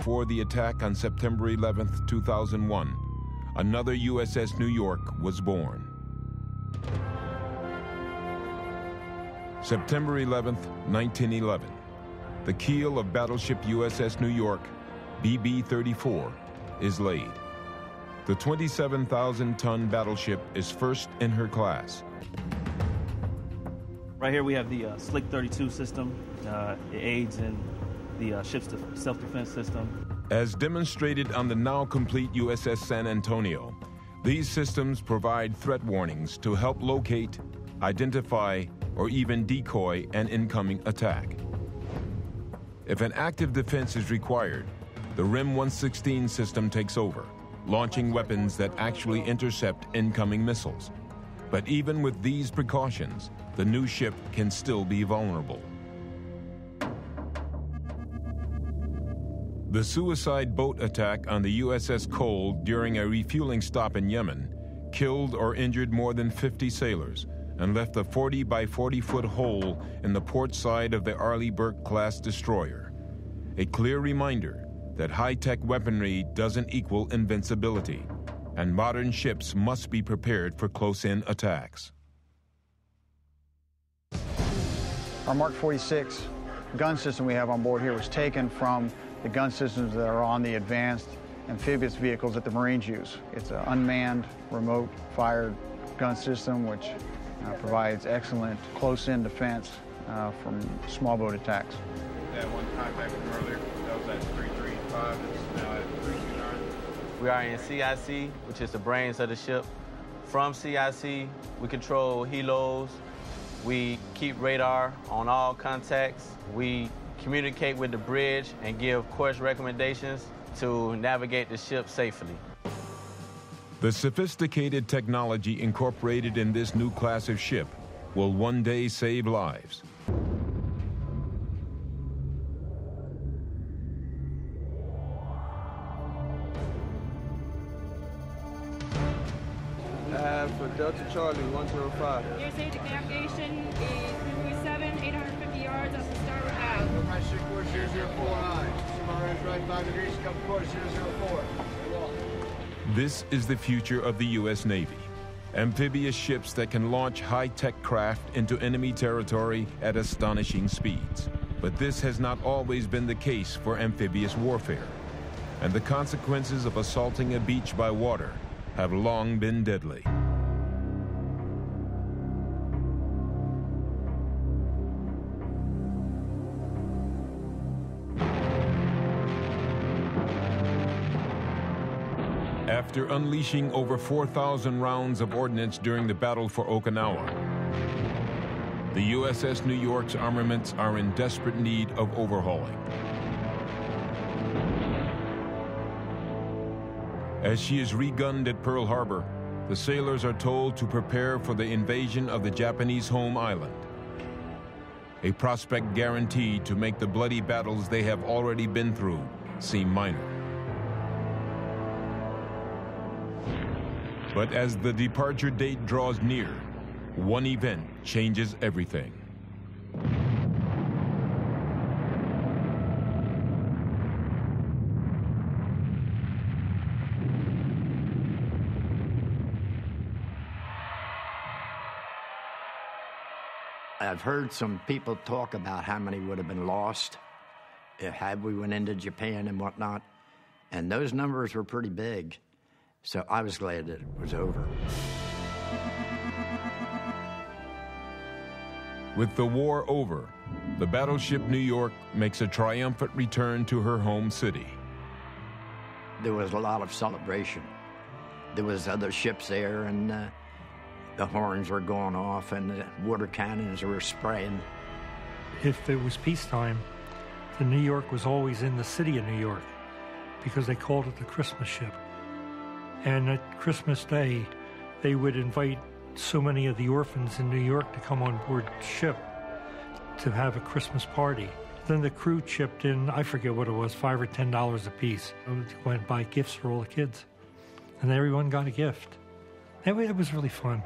before the attack on September 11, 2001, another USS New York was born. September 11, 1911. The keel of battleship USS New York, BB-34, is laid. The 27,000-ton battleship is first in her class. Right here we have the Slick 32 system. It aids in the ship's self-defense system. As demonstrated on the now complete USS San Antonio, these systems provide threat warnings to help locate, identify, or even decoy an incoming attack. If an active defense is required, the RIM 116 system takes over, launching weapons that actually intercept incoming missiles. But even with these precautions, the new ship can still be vulnerable. The suicide boat attack on the USS Cole during a refueling stop in Yemen killed or injured more than 50 sailors and left a 40 by 40-foot hole in the port side of the Arleigh Burke-class destroyer. A clear reminder that high-tech weaponry doesn't equal invincibility, and modern ships must be prepared for close-in attacks. Our Mark 46 gun system we have on board here was taken from the gun systems that are on the advanced amphibious vehicles that the Marines use. It's an unmanned, remote-fired gun system which provides excellent close-in defense from small boat attacks. That one contact from earlier, that was at 335, it's now at 329. We are in CIC, which is the brains of the ship. From CIC, we control helos. We keep radar on all contacts. We communicate with the bridge and give course recommendations to navigate the ship safely. The sophisticated technology incorporated in this new class of ship will one day save lives. For Delta Charlie 105. Your safety navigation is 337, 850 yards up to starboard bow. Right 6 course 0049. Tomorrow's right 5 degrees, couple course 004. This is the future of the U.S. Navy. Amphibious ships that can launch high-tech craft into enemy territory at astonishing speeds. But this has not always been the case for amphibious warfare. And the consequences of assaulting a beach by water have long been deadly. After unleashing over 4,000 rounds of ordnance during the battle for Okinawa, the USS New York's armaments are in desperate need of overhauling. As she is re-gunned at Pearl Harbor, the sailors are told to prepare for the invasion of the Japanese home island, a prospect guaranteed to make the bloody battles they have already been through seem minor. But as the departure date draws near, one event changes everything. I've heard some people talk about how many would have been lost had we went into Japan and whatnot, and those numbers were pretty big. So I was glad that it was over. With the war over, the battleship New York makes a triumphant return to her home city. There was a lot of celebration. There was other ships there, and the horns were going off, and the water cannons were spraying. If it was peacetime, the New York was always in the city of New York because they called it the Christmas ship. And at Christmas Day, they would invite so many of the orphans in New York to come on board ship to have a Christmas party. Then the crew chipped in, I forget what it was, $5 or $10 a piece. Went and buy gifts for all the kids. And everyone got a gift. It was really fun.